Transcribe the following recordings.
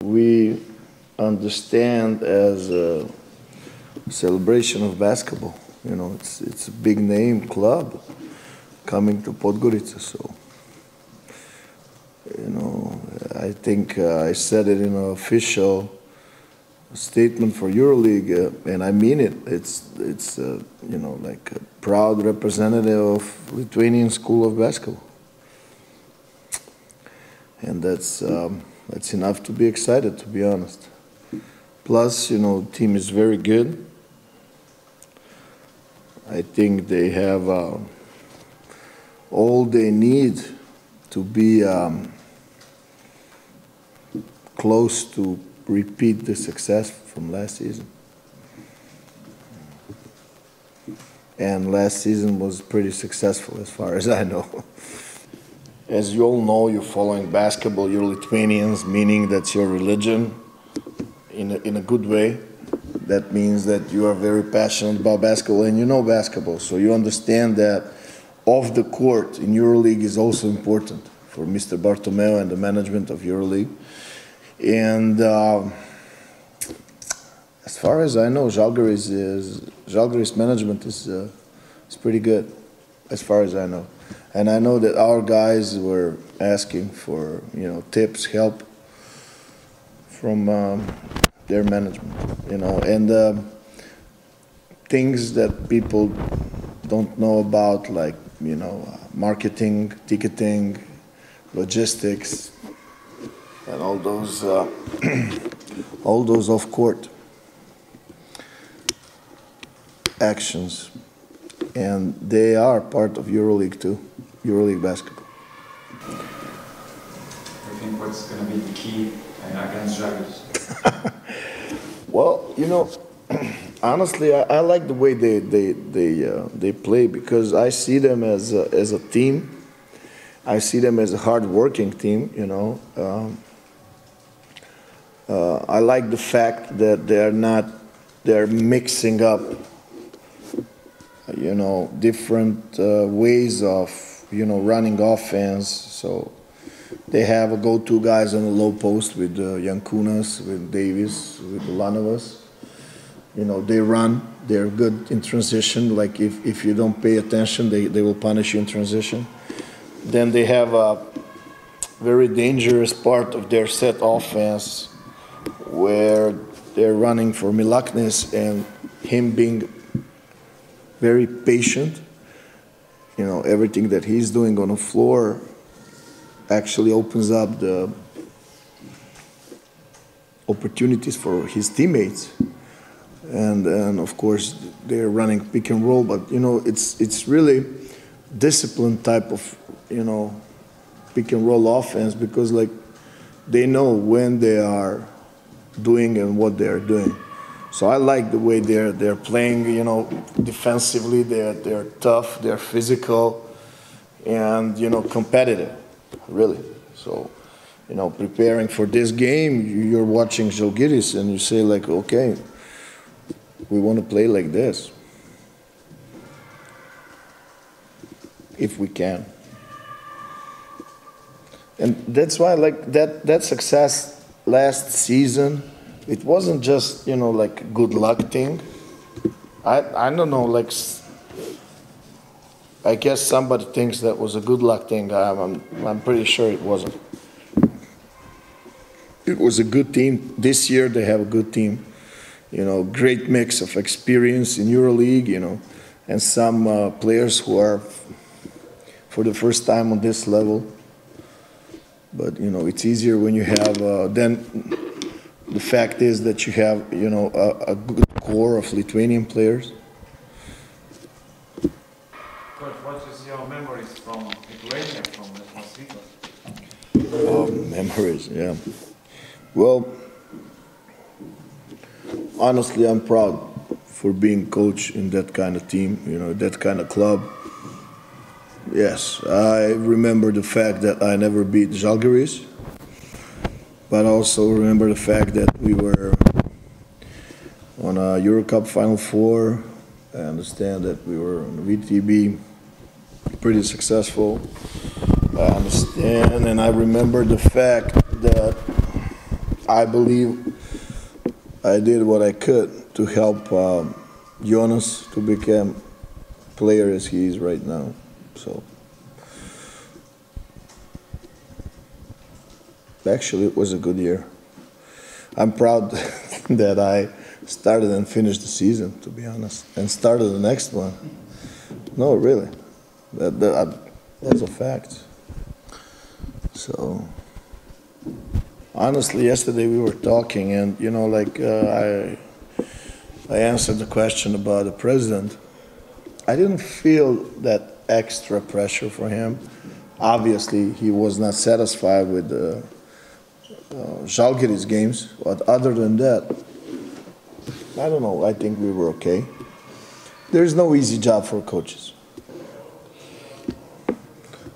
We understand as a celebration of basketball. You know, it's a big name club coming to Podgorica. So, you know, I think I said it in an official statement for EuroLeague, and I mean it. It's you know, like a proud representative of Lithuanian School of Basketball, and that's enough to be excited, to be honest. Plus, you know, team is very good. I think they have all they need to be close to repeat the success from last season. And last season was pretty successful as far as I know. As you all know, you're following basketball, you're Lithuanians, meaning that's your religion in a good way. That means that you are very passionate about basketball and you know basketball. So you understand that off the court in EuroLeague is also important for Mr. Bartomeu and the management of EuroLeague. And as far as I know, Žalgiris management is pretty good, as far as I know. And I know that our guys were asking for, you know, tips, help from their management, you know, and things that people don't know about, like, you know, marketing, ticketing, logistics, and all those off-court actions, and they are part of EuroLeague too, EuroLeague basketball. I think what's going to be the key against Žalgiris? Well, you know, honestly, I like the way they play, because I see them as a team. I see them as a hard-working team. You know, I like the fact that they're mixing up, you know, different ways of, you know, running offense. So they have a go-to guys on the low post with Valančiūnas, with Davis, with Ulanovas. You know, they run. They're good in transition. Like if you don't pay attention, they will punish you in transition. Then they have a very dangerous part of their set offense where they're running for Milaknis, and him being very patient. You know, everything that he's doing on the floor actually opens up the opportunities for his teammates. And of course, they're running pick and roll, but, you know, it's really disciplined type of, you know, pick and roll offense, because, like, they know when they are doing and what they are doing. So I like the way they're playing, you know, defensively. They're tough, they're physical, and, you know, competitive, really. So, you know, preparing for this game, you're watching Žalgiris and you say, like, okay, we want to play like this, if we can. And that's why, like, that success last season, it wasn't just, you know, like a good luck thing. I don't know, like, I guess somebody thinks that was a good luck thing. I'm pretty sure it wasn't. It was a good team. This year they have a good team. You know, great mix of experience in EuroLeague, you know, and some players who are for the first time on this level. But, you know, it's easier when you have, then the fact is that you have, you know, a good core of Lithuanian players. Coach, what is your memories from Lithuania, from last week? Oh, memories, yeah. Well, honestly, I'm proud for being coach in that kind of team, you know, that kind of club. Yes, I remember the fact that I never beat Žalgiris, but also remember the fact that we were on a Euro Cup Final Four. I understand that we were on VTB, pretty successful. I understand, and I remember the fact that I believe I did what I could to help Jonas to become player as he is right now. So actually, it was a good year. I'm proud that I started and finished the season, to be honest, and started the next one. No, really, that's a fact. So honestly, yesterday we were talking, and you know, like I answered the question about the president. I didn't feel that extra pressure for him. Obviously, he was not satisfied with the Žalgiris games, but other than that, I don't know, I think we were okay. There's no easy job for coaches.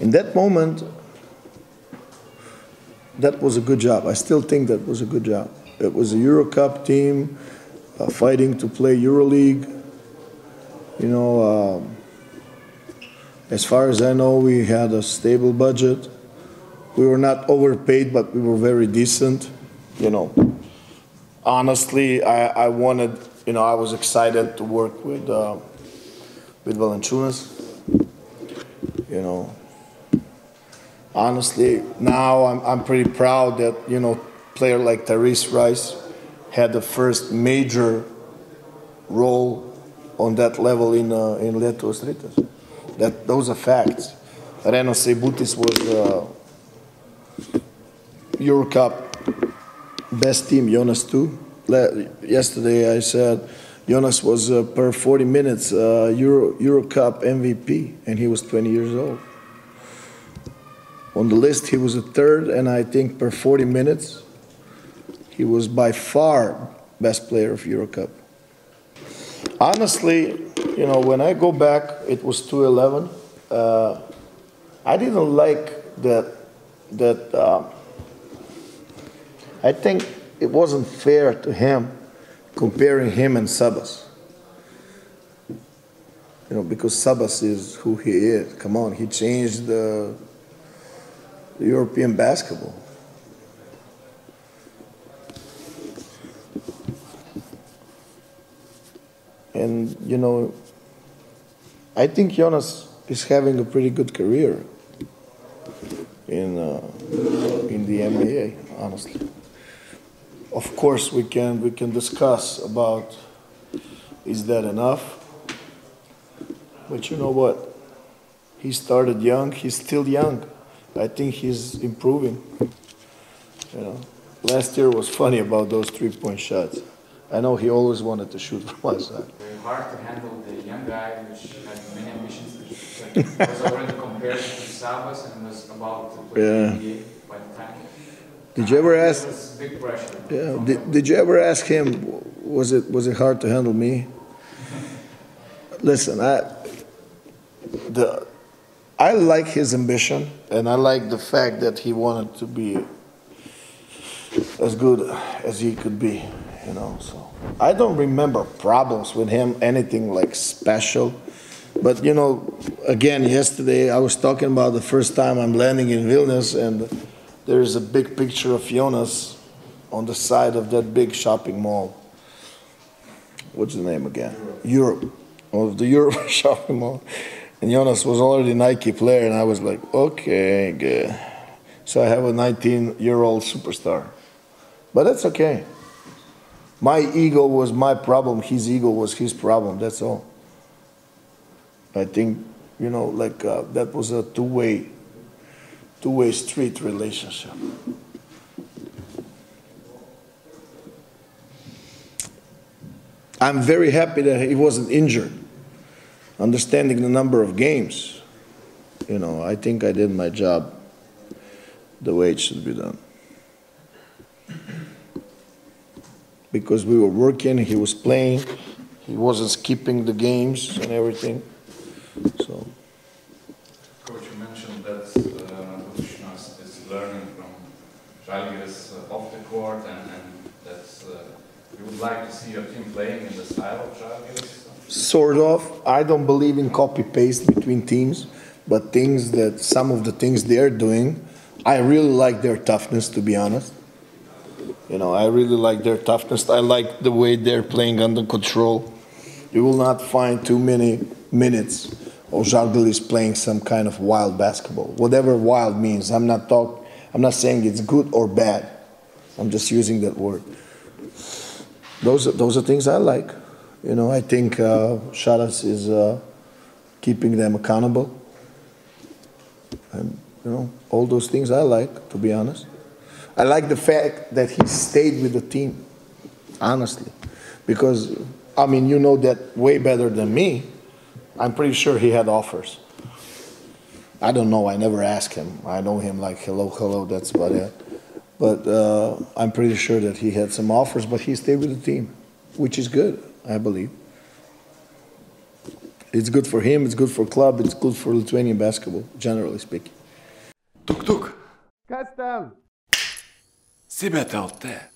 In that moment, that was a good job. I still think that was a good job. It was a Euro Cup team fighting to play EuroLeague. You know, as far as I know, we had a stable budget. We were not overpaid, but we were very decent. You know, honestly, I wanted, you know, I was excited to work with Valančiūnas. You know, honestly, now I'm pretty proud that, you know, player like Tyrese Rice had the first major role on that level in Lietuvos Rytas. Those are facts. Reno Seibutis was Euro Cup best team, Jonas too. Yesterday I said Jonas was per 40 minutes Euro Cup MVP, and he was 20 years old. On the list he was a third, and I think per 40 minutes he was by far best player of Euro Cup. Honestly, you know, when I go back, it was 2-11. I didn't like that I think it wasn't fair to him comparing him and Sabas. You know, because Sabas is who he is. Come on, he changed the European basketball. And, you know, I think Jonas is having a pretty good career in the NBA, honestly. Of course, we can discuss about, is that enough? But you know what? He started young. He's still young. I think he's improving. You know, last year was funny about those three-point shots. I know he always wanted to shoot from outside. Very hard to handle the young guy, which had many ambitions, which was already compared to Sabas and was about to play NBA by the time. Did you ever ask? It was big pressure. Yeah. Did you ever ask him? Was it hard to handle me? Listen, I like his ambition, and I like the fact that he wanted to be as good as he could be. You know, so I don't remember problems with him, anything like special. But you know, again, yesterday I was talking about the first time I'm landing in Vilnius, and there's a big picture of Jonas on the side of that big shopping mall. What's the name again? Europe. Of the Europe shopping mall. And Jonas was already a Nike player, and I was like, okay, good. So I have a 19-year-old superstar. But that's okay. My ego was my problem. His ego was his problem. That's all. I think, you know, like that was a two-way street relationship. I'm very happy that he wasn't injured. Understanding the number of games, you know, I think I did my job the way it should be done. Because we were working, he was playing, he wasn't skipping the games and everything. So. Coach, you mentioned that Valančiūnas is learning from Žalgiris off the court, and that you would like to see your team playing in the style of Žalgiris. Sort of. I don't believe in copy-paste between teams, but some of the things they're doing, I really like their toughness, to be honest. You know, I really like their toughness. I like the way they're playing under control. You will not find too many minutes of Žalgiris playing some kind of wild basketball. Whatever wild means. I'm not saying it's good or bad. I'm just using that word. Those are things I like. You know, I think Šaras is keeping them accountable. And, you know, all those things I like, to be honest. I like the fact that he stayed with the team, honestly. Because, I mean, you know that way better than me. I'm pretty sure he had offers. I don't know, I never asked him. I know him like, hello, that's about it. But I'm pretty sure that he had some offers, but he stayed with the team, which is good, I believe. It's good for him, it's good for club, it's good for Lithuanian basketball, generally speaking. Tuk-tuk. Kas ten? Sibet LT.